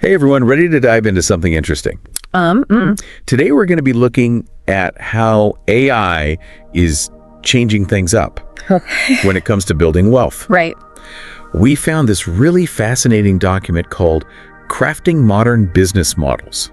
Hey everyone, ready to dive into something interesting? Today we're going to be looking at how AI is changing things up when it comes to building wealth. Right. We found this really fascinating document called Crafting Modern Business Models.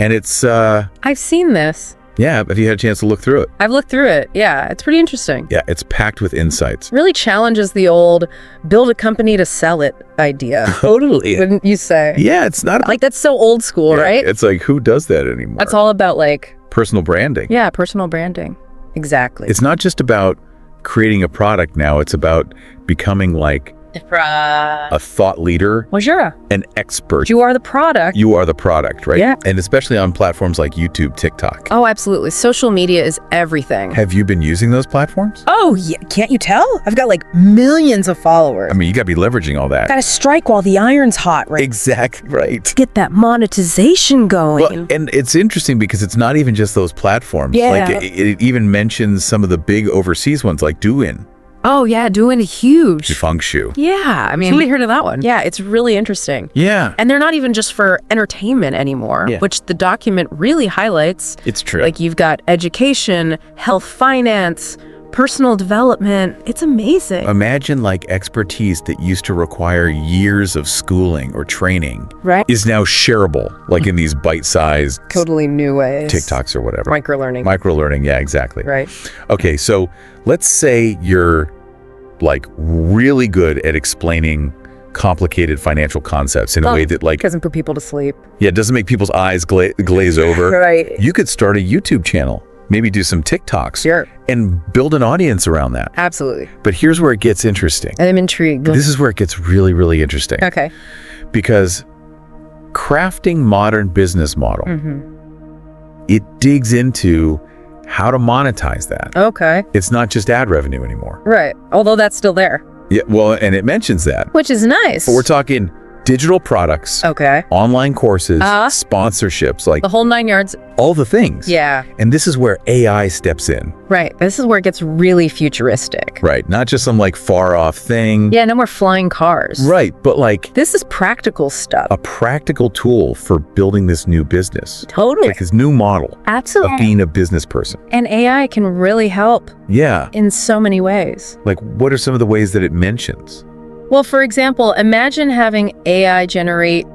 And it's, I've seen this. yeah, have you had a chance to look through it? I've looked through it. Yeah, it's pretty interesting. Yeah, it's packed with insights. Really challenges the old build a company to sell it idea. Totally. Wouldn't you say? Yeah, it's not Like, that's so old school, yeah, right? It's like, who does that anymore? That's all about, like, Personal branding. yeah, personal branding. Exactly. It's not just about creating a product now, it's about becoming like a thought leader, Bonjour. an expert. You are the product. You are the product, right? Yeah. And especially on platforms like YouTube, TikTok. Oh, absolutely. Social media is everything. Have you been using those platforms? Oh, yeah. Can't you tell? I've got, like, millions of followers. I mean, you got to be leveraging all that. Gotta strike while the iron's hot, right? Exactly right. Get that monetization going. Well, and it's interesting because it's not even just those platforms. Yeah. Like it even mentions some of the big overseas ones like Douyin, Oh, yeah, doing huge. Fungshu. Yeah, I mean, somebody heard of that one. Yeah, it's really interesting. Yeah. And they're not even just for entertainment anymore, Yeah. which the document really highlights. It's true. Like, you've got education, health, finance, personal development. It's amazing. Imagine like expertise that used to require years of schooling or training Right? is now shareable, like in these bite-sized Totally new ways. TikToks or whatever. Microlearning. Micro-learning, yeah, exactly. Right. Okay, so let's say you're like really good at explaining complicated financial concepts in a way that like, Doesn't put people to sleep. yeah, it doesn't make people's eyes glaze over. Right. You could start a YouTube channel, maybe do some TikToks Sure. and build an audience around that. Absolutely. But here's where it gets interesting. I'm intrigued. This is where it gets really, really interesting. Okay. Because crafting modern business model, it digs into how to monetize that. Okay. It's not just ad revenue anymore. Right. Although that's still there, Yeah, well, and it mentions that. which is nice. But we're talking digital products, Okay. online courses, Uh-huh. sponsorships, like The whole 9 yards. all the things. Yeah. And this is where AI steps in, Right. This is where it gets really futuristic. right? Not just some like far off thing. Yeah, no more flying cars. Right, but like This is practical stuff. a practical tool for building this new business. Totally. Like this new model of Absolutely. being a business person. And AI can really help Yeah. in so many ways. Like what are some of the ways that it mentions? Well, for example, imagine having AI generate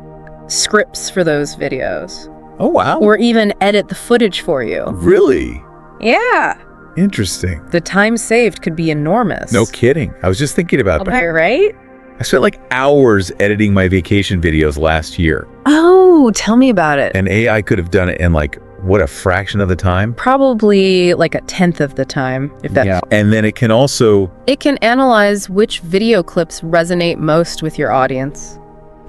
scripts for those videos Oh, wow. or even edit the footage for you. Really? Yeah. Interesting. The time saved could be enormous. No kidding. I was just thinking about that. Right? I spent like hours editing my vacation videos last year, Oh, tell me about it. and AI could have done it in like, what, a fraction of the time? Probably like a tenth of the time, if that. And then it can also, It can analyze which video clips resonate most with your audience.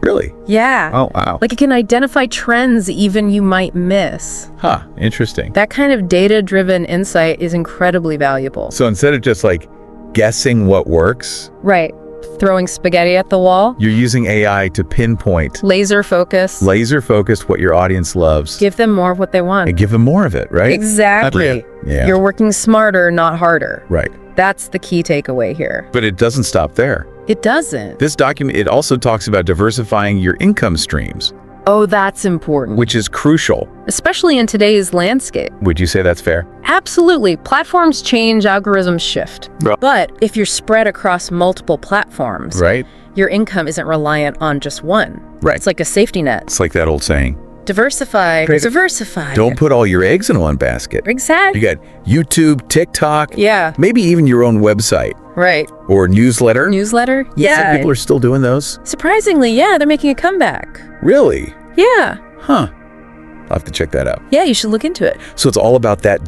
really? Yeah. Oh, wow. Like, it can identify trends even you might miss. Huh, interesting. That kind of data-driven insight is incredibly valuable. So instead of just like guessing what works, Right. Throwing spaghetti at the wall, you're using AI to pinpoint, laser focus, laser focused what your audience loves give them more of what they want. and give them more of it, right? Exactly. Yeah. You're working smarter, not harder. Right. That's the key takeaway here. But it doesn't stop there. It doesn't. This document, it also talks about diversifying your income streams, Oh, that's important. which is crucial. Especially in today's landscape. Would you say that's fair? Absolutely. Platforms change, algorithms shift. Right. But if you're spread across multiple platforms, Right? your income isn't reliant on just one. Right. It's like a safety net. It's like that old saying, Diversify, Great. diversify. don't put all your eggs in one basket. Exactly. You got YouTube, TikTok, Yeah, maybe even your own website right. or newsletter. Newsletter? Some Yeah. people are still doing those. Surprisingly, yeah, they're making a comeback. Really? Yeah. Huh. I'll have to check that out. Yeah, you should look into it. So it's all about that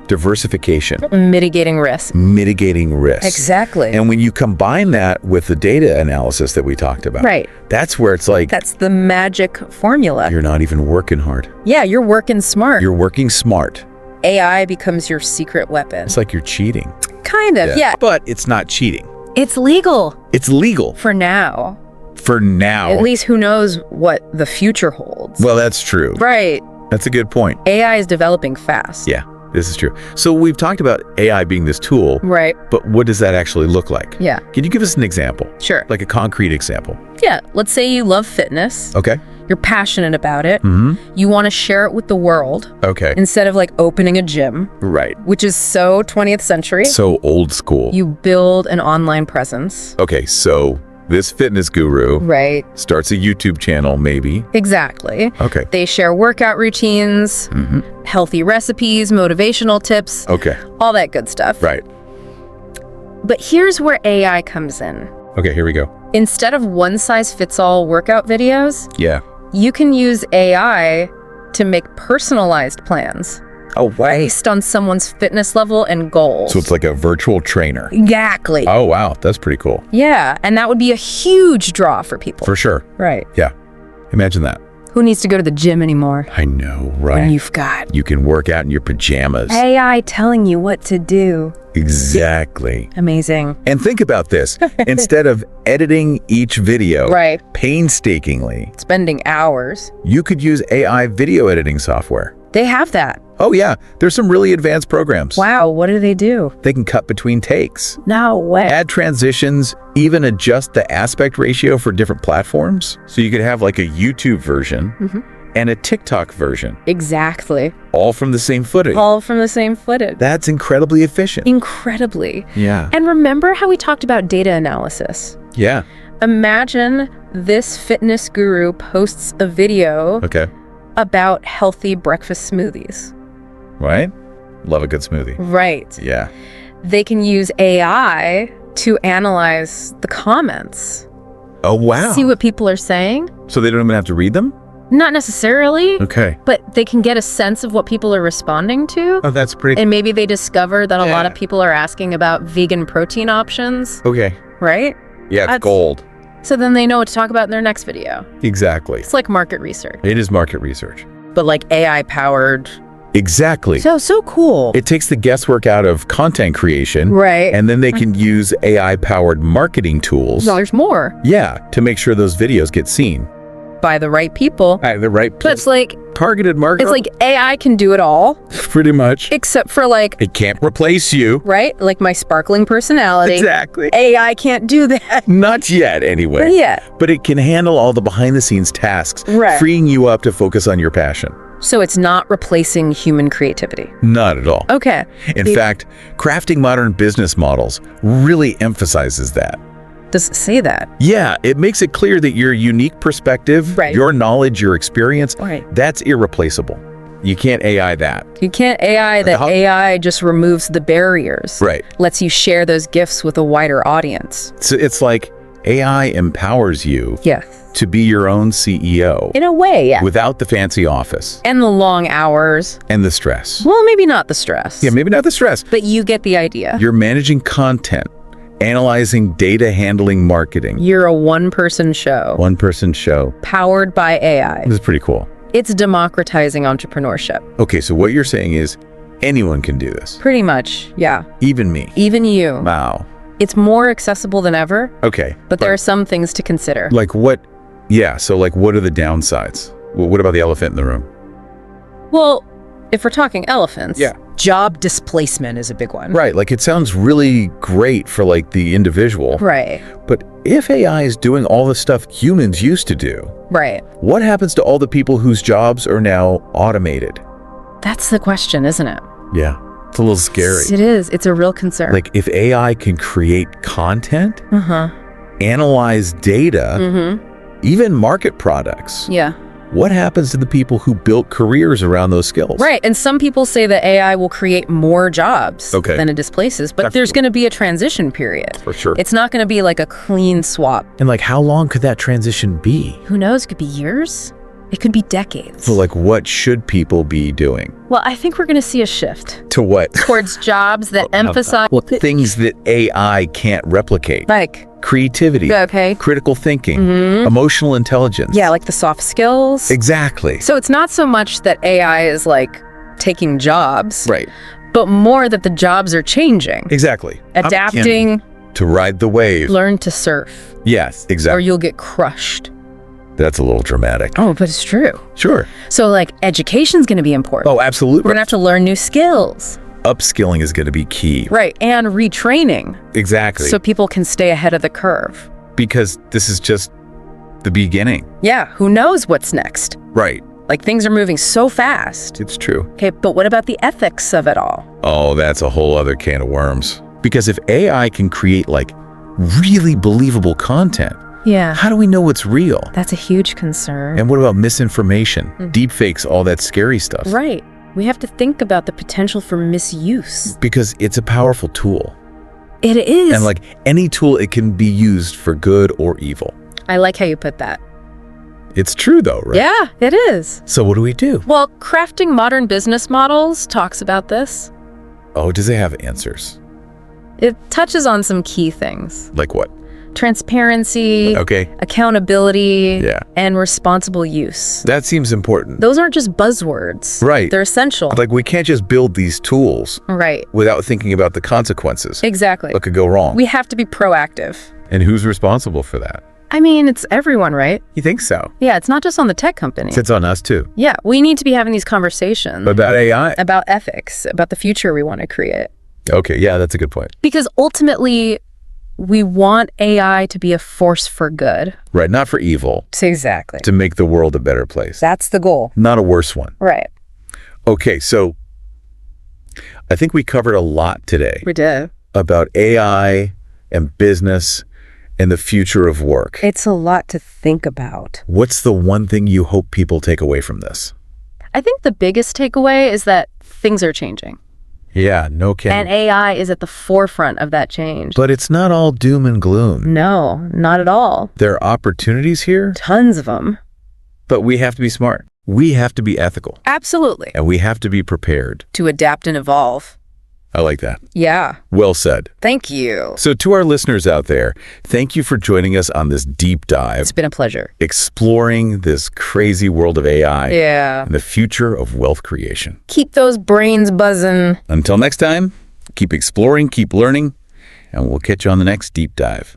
diversification, Mitigating risk. mitigating risk. Exactly. And when you combine that with the data analysis that we talked about, Right. that's where it's like, That's the magic formula. you're not even working hard. Yeah, you're working smart. You're working smart. AI becomes your secret weapon. It's like you're cheating. Kind of, yeah. But it's not cheating. It's legal It's legal for now. for now. At least who knows what the future holds. Well, that's true. Right. That's a good point. AI is developing fast. Yeah. This is true. So we've talked about AI being this tool, Right. but what does that actually look like? Yeah. Can you give us an example? Sure. Like a concrete example? Yeah. Let's say you love fitness. Okay. You're passionate about it. Mm-hmm. You want to share it with the world Okay. instead of like opening a gym, Right. which is so 20th century. So old school. You build an online presence. Okay, so this fitness guru Right. starts a YouTube channel, maybe. Exactly. Okay. They share workout routines, Mm-hmm. healthy recipes, motivational tips, Okay. all that good stuff. Right. But here's where AI comes in. Okay, here we go. Instead of one-size-fits-all workout videos, Yeah. you can use AI to make personalized plans Oh, wow. based on someone's fitness level and goals. So it's like a virtual trainer. Exactly. Oh, wow. That's pretty cool. Yeah, and that would be a huge draw for people. For sure. Right. Yeah. Imagine that. Who needs to go to the gym anymore I know, right? when you've got You can work out in your pajamas. AI telling you what to do? Exactly. Amazing. And think about this. Instead of editing each video Right. painstakingly, Spending hours. you could use AI video editing software. They have that. Oh, yeah. There's some really advanced programs. Wow, what do they do? They can cut between takes, No way. add transitions, even adjust the aspect ratio for different platforms. So you could have like a YouTube version and a TikTok version, Exactly. all from the same footage. All from the same footage. That's incredibly efficient. Incredibly. Yeah. And remember how we talked about data analysis? Yeah. Imagine this fitness guru posts a video Okay. about healthy breakfast smoothies. Right? Love a good smoothie. Right. Yeah. They can use AI to analyze the comments. Oh, wow. See what people are saying? So they don't even have to read them? Not necessarily, Okay. but they can get a sense of what people are responding to. Oh, that's pretty. And maybe they discover that a lot Yeah. of people are asking about vegan protein options, Okay. right? Yeah, it's That's- gold. So then they know what to talk about in their next video. Exactly. It's like market research, It is market research. but like AI powered. Exactly. So cool. It takes the guesswork out of content creation. Right. And then they can use AI-powered marketing tools. No, there's more Yeah, to make sure those videos get seen. by the right people. The right But it's like targeted marketing. it's like AI can do it all, pretty much. except for like, It can't replace you. right? Like my sparkling personality. Exactly. AI can't do that. Not yet, anyway. Not yet. But it can handle all the behind-the-scenes tasks, Right. freeing you up to focus on your passion. So it's not replacing human creativity. Not at all. Okay. In fact, crafting modern business models really emphasizes that. Does it say that? Yeah, it makes it clear that your unique perspective, Right. your knowledge, your experience, Right. that's irreplaceable. You can't AI that. You can't AI that How- AI just removes the barriers. Right. Lets you share those gifts with a wider audience. So it's like AI empowers you Yes. to be your own CEO In a way, yeah. without the fancy office And the long hours. and the stress. Well, maybe not the stress. Yeah, maybe not the stress. But you get the idea. You're managing content, analyzing data, handling marketing. You're a one-person show. One-person show. Powered by AI. This is pretty cool. It's democratizing entrepreneurship. Okay, so what you're saying is anyone can do this. Pretty much, yeah. Even me. Even you. Wow. It's more accessible than ever, Okay. but there are some things to consider. Like what? Yeah, so like what are the downsides? Well, what about the elephant in the room? Well, if we're talking elephants, Yeah. job displacement is a big one. Right, like it sounds really great for like the individual. Right, But if AI is doing all the stuff humans used to do, right. what happens to all the people whose jobs are now automated? That's the question, isn't it? Yeah, it's a little scary. It is. It's a real concern. Like if AI can create content, Uh-huh. analyze data, Mm-hmm. even market products, Yeah. what happens to the people who built careers around those skills? Right. And some people say that AI will create more jobs Okay. than it displaces, but That's there's cool. going to be a transition period. For sure. It's not going to be like a clean swap. And like how long could that transition be? Who knows? It could be years. It could be decades. So like what should people be doing? Well, I think we're going to see a shift To what? towards jobs that emphasize Things that AI can't replicate. like, Creativity, okay. critical thinking, emotional intelligence. Yeah, like the soft skills. Exactly. So it's not so much that AI is like taking jobs, Right. but more that the jobs are changing, Exactly. adapting, To ride the wave. learn to surf, Yes, or exactly. you'll get crushed. That's a little dramatic. Oh, but it's true. Sure. So like education's going to be important. Oh, absolutely. We're going to have to learn new skills. Upskilling is going to be key. Right. And retraining. Exactly. So people can stay ahead of the curve. Because this is just the beginning. Yeah. Who knows what's next? Right. Like things are moving so fast. It's true. Okay. But what about the ethics of it all? Oh, that's a whole other can of worms. Because if AI can create like really believable content, Yeah. how do we know what's real? That's a huge concern. And what about misinformation, deepfakes, all that scary stuff? Right. We have to think about the potential for misuse. Because it's a powerful tool. It is. And like any tool, it can be used for good or evil. I like how you put that. It's true though, right? Yeah, it is. So what do we do? Well, Crafting Modern Business Models talks about this. Oh, does it have answers? It touches on some key things. Like what? Transparency, Okay. accountability, Yeah. and responsible use. That seems important. Those aren't just buzzwords. Right. They're essential. Like we can't just build these tools Right. without thinking about the consequences. Exactly. What could go wrong? We have to be proactive. And who's responsible for that? I mean, it's everyone, right? You think so? Yeah, it's not just on the tech company. It's on us too. Yeah, we need to be having these conversations About AI? about ethics, about the future we want to create. Okay, yeah, that's a good point. Because ultimately, we want AI to be a force for good. Right, not for evil, Exactly. to make the world a better place. That's the goal. Not a worse one. Right. Okay, so I think we covered a lot today We did. about AI and business and the future of work. It's a lot to think about. What's the one thing you hope people take away from this? I think the biggest takeaway is that things are changing. Yeah, no And kidding. AI is at the forefront of that change. But it's not all doom and gloom. No, not at all. There are opportunities here, Tons of them. but we have to be smart. We have to be ethical. Absolutely. And we have to be prepared. To adapt and evolve. I like that. Yeah. Well said. Thank you. So to our listeners out there, thank you for joining us on this deep dive, It's been a pleasure. exploring this crazy world of AI Yeah. and the future of wealth creation. Keep those brains buzzing. Until next time, keep exploring, keep learning, and we'll catch you on the next deep dive.